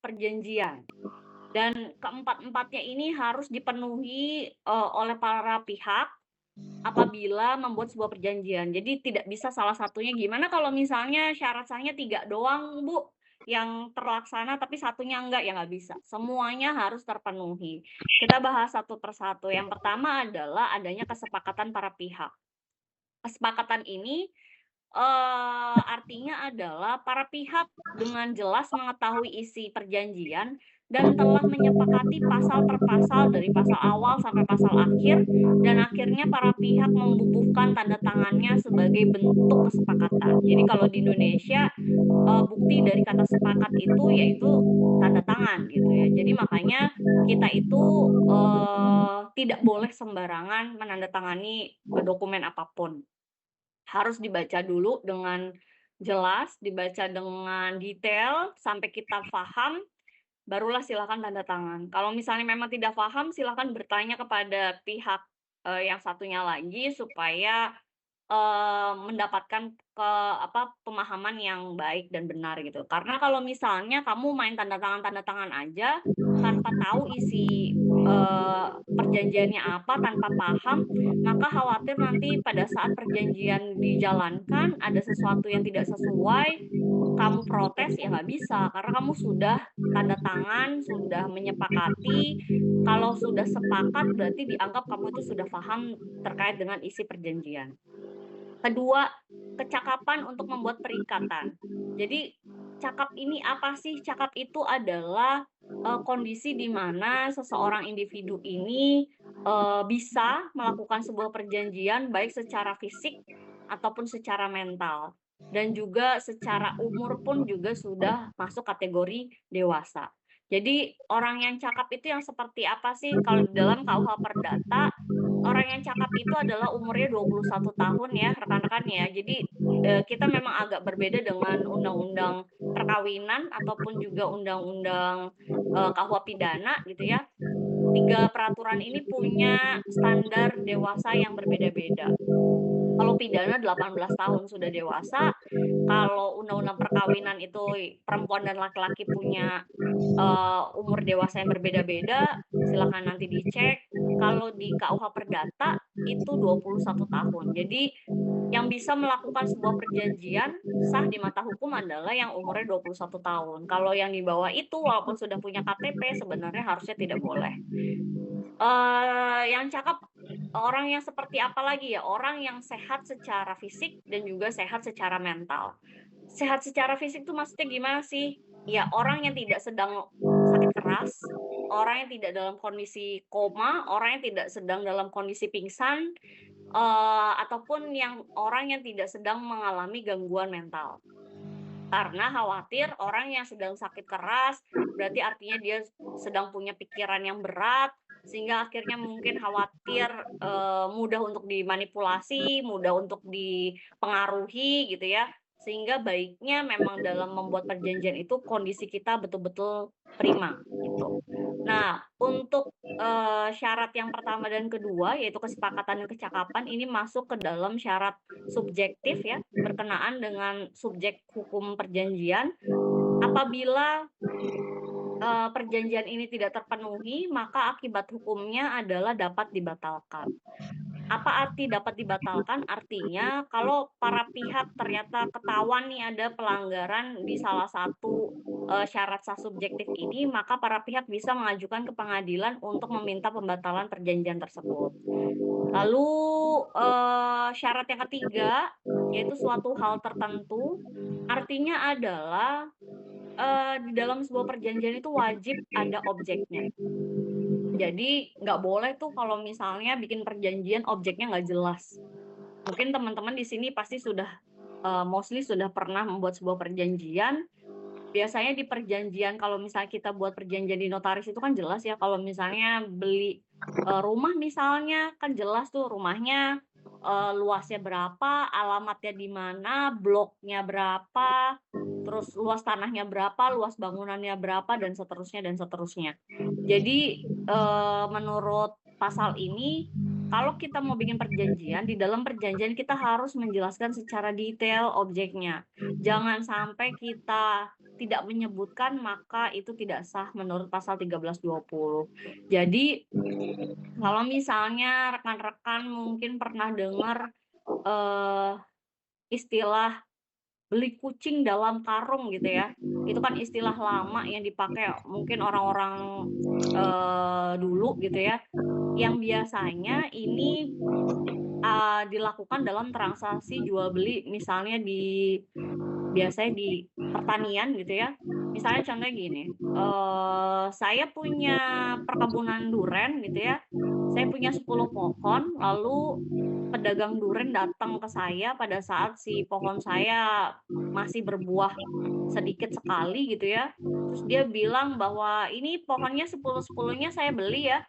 perjanjian. Dan keempat-empatnya ini harus dipenuhi, oleh para pihak apabila membuat sebuah perjanjian. Jadi tidak bisa salah satunya, gimana kalau misalnya syarat sahnya 3 doang, Bu, yang terlaksana tapi satunya enggak, ya nggak bisa. Semuanya harus terpenuhi. Kita bahas satu persatu. Yang pertama adalah adanya kesepakatan para pihak. Kesepakatan ini artinya adalah para pihak dengan jelas mengetahui isi perjanjian dan telah menyepakati pasal per pasal dari pasal awal sampai pasal akhir, dan akhirnya para pihak membubuhkan tanda tangannya sebagai bentuk kesepakatan. Jadi kalau di Indonesia, bukti dari kata sepakat itu yaitu tanda tangan gitu ya. Jadi makanya kita itu, tidak boleh sembarangan menandatangani, dokumen apapun. Harus dibaca dulu dengan jelas, dibaca dengan detail sampai kita paham, barulah silakan tanda tangan. Kalau misalnya memang tidak paham, silakan bertanya kepada pihak, yang satunya lagi supaya, mendapatkan pemahaman yang baik dan benar gitu. Karena kalau misalnya kamu main tanda tangan aja, tanpa tahu isi, perjanjiannya apa, tanpa paham, maka khawatir nanti pada saat perjanjian dijalankan ada sesuatu yang tidak sesuai, kamu protes ya nggak bisa, karena kamu sudah tanda tangan, sudah menyepakati, kalau sudah sepakat berarti dianggap kamu itu sudah paham terkait dengan isi perjanjian. Kedua, kecakapan untuk membuat perikatan. Jadi, cakap ini apa sih? Cakap itu adalah, kondisi di mana seseorang individu ini, bisa melakukan sebuah perjanjian baik secara fisik ataupun secara mental. Dan juga secara umur pun juga sudah masuk kategori dewasa. Jadi, orang yang cakap itu yang seperti apa sih? Kalau di dalam KUH Perdata, orang yang cakap itu adalah umurnya 21 tahun ya, rekan-rekan ya. Jadi, kita memang agak berbeda dengan undang-undang perkawinan ataupun juga undang-undang, KUH pidana gitu ya. 3 peraturan ini punya standar dewasa yang berbeda-beda. Kalau pidana 18 tahun sudah dewasa, kalau undang-undang perkawinan itu perempuan dan laki-laki punya, umur dewasa yang berbeda-beda, silakan nanti dicek. Kalau di KUH Perdata itu 21 tahun. Jadi yang bisa melakukan sebuah perjanjian sah di mata hukum adalah yang umurnya 21 tahun. Kalau yang di bawah itu walaupun sudah punya KTP sebenarnya harusnya tidak boleh. Yang cakep orang yang seperti apa lagi ya? Orang yang sehat secara fisik dan juga sehat secara mental. Sehat secara fisik tuh maksudnya gimana sih? Ya orang yang tidak sedang sakit keras, orang yang tidak dalam kondisi koma, orang yang tidak sedang dalam kondisi pingsan, ataupun yang orang yang tidak sedang mengalami gangguan mental. Karena khawatir orang yang sedang sakit keras, berarti artinya dia sedang punya pikiran yang berat, sehingga akhirnya mungkin khawatir, mudah untuk dimanipulasi, mudah untuk dipengaruhi gitu ya. Sehingga baiknya memang dalam membuat perjanjian itu kondisi kita betul-betul prima, gitu. Nah, untuk, syarat yang pertama dan kedua, yaitu kesepakatan dan kecakapan, ini masuk ke dalam syarat subjektif ya, berkenaan dengan subjek hukum perjanjian. Apabila, perjanjian ini tidak terpenuhi, maka akibat hukumnya adalah dapat dibatalkan. Apa arti dapat dibatalkan? Artinya kalau para pihak ternyata ketahuan nih ada pelanggaran di salah satu, syarat sah subjektif ini, maka para pihak bisa mengajukan ke pengadilan untuk meminta pembatalan perjanjian tersebut. Lalu, syarat yang ketiga, yaitu suatu hal tertentu, artinya adalah, di dalam sebuah perjanjian itu wajib ada objeknya. Jadi nggak boleh tuh kalau misalnya bikin perjanjian objeknya nggak jelas. Mungkin teman-teman di sini pasti sudah, mostly sudah pernah membuat sebuah perjanjian. Biasanya di perjanjian kalau misalnya kita buat perjanjian di notaris itu kan jelas ya, kalau misalnya beli, rumah misalnya, kan jelas tuh rumahnya, luasnya berapa, alamatnya di mana, bloknya berapa, terus luas tanahnya berapa, luas bangunannya berapa, dan seterusnya dan seterusnya. Jadi, menurut pasal ini, kalau kita mau bikin perjanjian, di dalam perjanjian kita harus menjelaskan secara detail objeknya. Jangan sampai kita tidak menyebutkan, maka itu tidak sah menurut pasal 1320. Jadi, kalau misalnya rekan-rekan mungkin pernah dengar, istilah beli kucing dalam karung gitu ya, itu kan istilah lama yang dipakai mungkin orang-orang, dulu gitu ya, yang biasanya ini, dilakukan dalam transaksi jual beli misalnya biasanya di pertanian gitu ya. Misalnya contohnya gini, saya punya perkebunan duren gitu ya, saya punya 10 pohon, lalu pedagang duren datang ke saya pada saat si pohon saya masih berbuah sedikit sekali gitu ya, terus dia bilang bahwa, "Ini pohonnya 10-10-nya saya beli ya,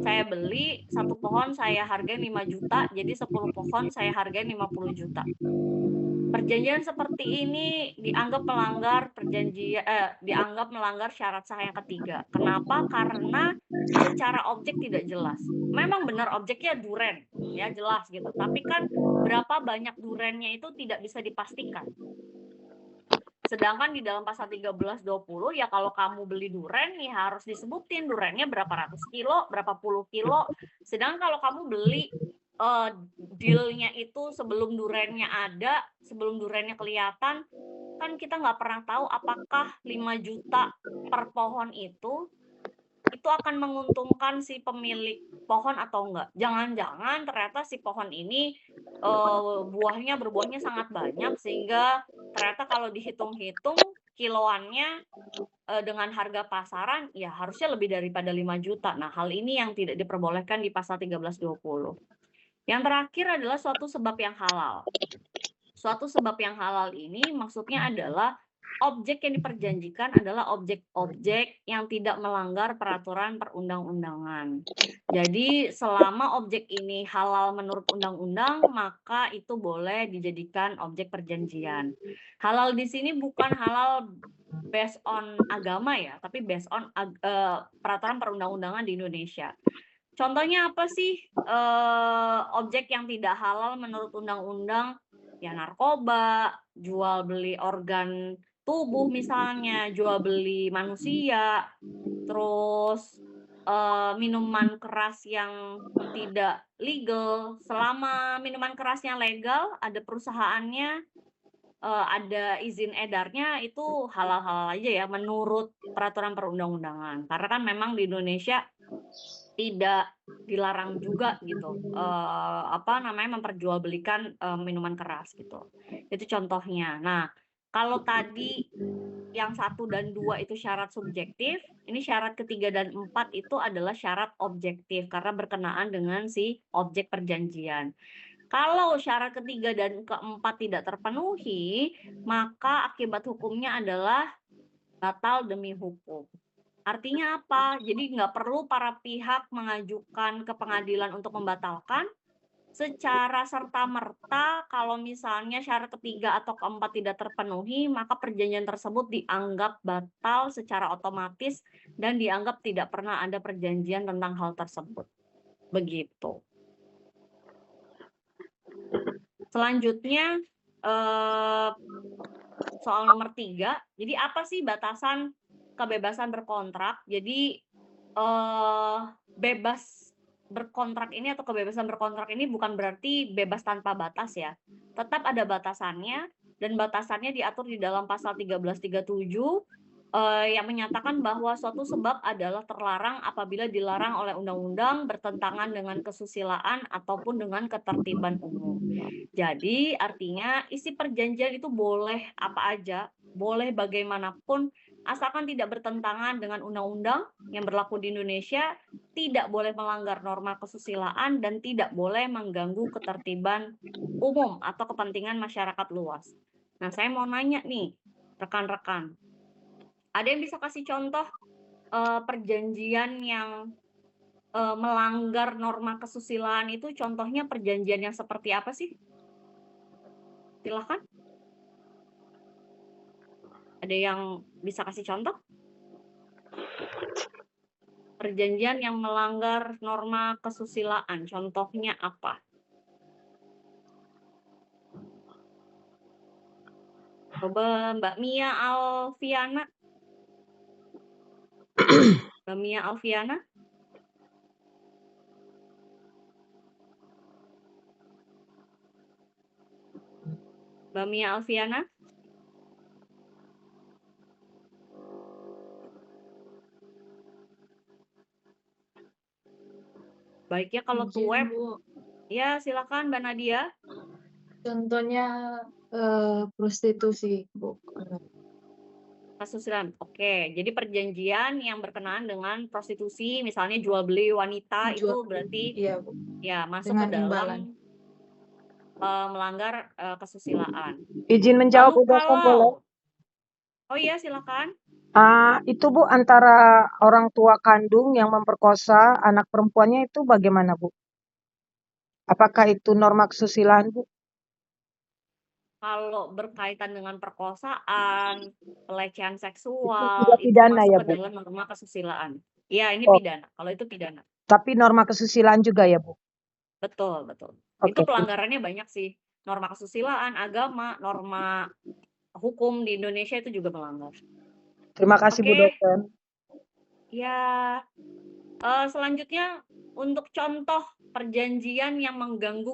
saya beli, satu pohon saya hargain 5 juta, jadi 10 pohon saya hargain 50 juta." Perjanjian seperti ini dianggap melanggar syarat sah yang ketiga. Kenapa? Karena secara objek tidak jelas. Memang benar objeknya duren, ya jelas gitu. Tapi kan berapa banyak durennya itu tidak bisa dipastikan. Sedangkan di dalam pasal 1320 ya kalau kamu beli duren ya harus disebutin durennya berapa ratus kilo, berapa puluh kilo. Sedangkan kalau kamu beli dealnya itu sebelum durennya ada, sebelum durennya kelihatan, kan kita nggak pernah tahu apakah 5 juta per pohon itu akan menguntungkan si pemilik pohon atau enggak. Jangan-jangan ternyata si pohon ini berbuahnya sangat banyak sehingga ternyata kalau dihitung-hitung kiloannya dengan harga pasaran ya harusnya lebih daripada 5 juta. Nah, hal ini yang tidak diperbolehkan di pasal 1320. Yang terakhir adalah suatu sebab yang halal. Suatu sebab yang halal ini maksudnya adalah objek yang diperjanjikan adalah objek-objek yang tidak melanggar peraturan perundang-undangan. Jadi selama objek ini halal menurut undang-undang, maka itu boleh dijadikan objek perjanjian. Halal di sini bukan halal based on agama ya, tapi based on peraturan perundang-undangan di Indonesia. Contohnya apa sih objek yang tidak halal menurut undang-undang? Ya narkoba, jual beli organ tubuh misalnya, jual beli manusia, terus minuman keras yang tidak legal. Selama minuman kerasnya legal, ada perusahaannya, ada izin edarnya, itu halal-halal aja ya menurut peraturan perundang-undangan. Karena kan memang di Indonesia tidak dilarang juga gitu, memperjualbelikan, minuman keras gitu. Itu contohnya. Nah, kalau tadi yang 1 dan 2 itu syarat subjektif, ini syarat ketiga dan 4 itu adalah syarat objektif karena berkenaan dengan si objek perjanjian. Kalau syarat ketiga dan keempat tidak terpenuhi, maka akibat hukumnya adalah batal demi hukum. Artinya apa? Jadi nggak perlu para pihak mengajukan ke pengadilan untuk membatalkan, secara serta-merta kalau misalnya syarat ketiga atau keempat tidak terpenuhi, maka perjanjian tersebut dianggap batal secara otomatis dan dianggap tidak pernah ada perjanjian tentang hal tersebut. Begitu. Selanjutnya, soal nomor 3, jadi apa sih batasan kebebasan berkontrak? Jadi, bebas berkontrak ini atau kebebasan berkontrak ini bukan berarti bebas tanpa batas ya. Tetap ada batasannya dan batasannya diatur di dalam pasal 1337, yang menyatakan bahwa suatu sebab adalah terlarang apabila dilarang oleh undang-undang, bertentangan dengan kesusilaan ataupun dengan ketertiban umum. Jadi artinya isi perjanjian itu boleh apa aja, boleh bagaimanapun, asalkan tidak bertentangan dengan undang-undang yang berlaku di Indonesia, tidak boleh melanggar norma kesusilaan, dan tidak boleh mengganggu ketertiban umum atau kepentingan masyarakat luas. Nah, saya mau nanya nih, rekan-rekan, ada yang bisa kasih contoh perjanjian yang melanggar norma kesusilaan itu contohnya perjanjian yang seperti apa sih? Silahkan. Ada yang bisa kasih contoh? Perjanjian yang melanggar norma kesusilaan, contohnya apa? Coba Mbak Mia Alfiana. Mbak Mia Alfiana. Mbak Mia Alfiana. Baiknya kalau to Izin, web, Bu. ya silakan Mbak Nadia. Contohnya prostitusi, Bu. Kesusilaan. Oke, jadi perjanjian yang berkenaan dengan prostitusi, misalnya jual beli wanita itu Jual, berarti iya, Bu. ya masuk ke Dengan imbalan. dalam melanggar kesusilaan. Izin menjawab, Lalu Bu Dosen, boleh? kalau oh iya silakan. Itu Bu, antara orang tua kandung yang memperkosa anak perempuannya itu bagaimana, Bu? Apakah itu norma kesusilaan, Bu? Kalau berkaitan dengan perkosaan, pelecehan Itu seksual, tidak itu pidana masuk ya, ke Bu? dalam norma kesusilaan. Iya, ini Oh, pidana. Kalau itu pidana. tapi norma kesusilaan juga ya, Bu? Betul, betul. Itu Oke. pelanggarannya banyak sih. Norma kesusilaan, agama, norma hukum di Indonesia itu juga melanggar. Terima kasih, Bu Oke, Dosen. ya selanjutnya untuk contoh perjanjian yang mengganggu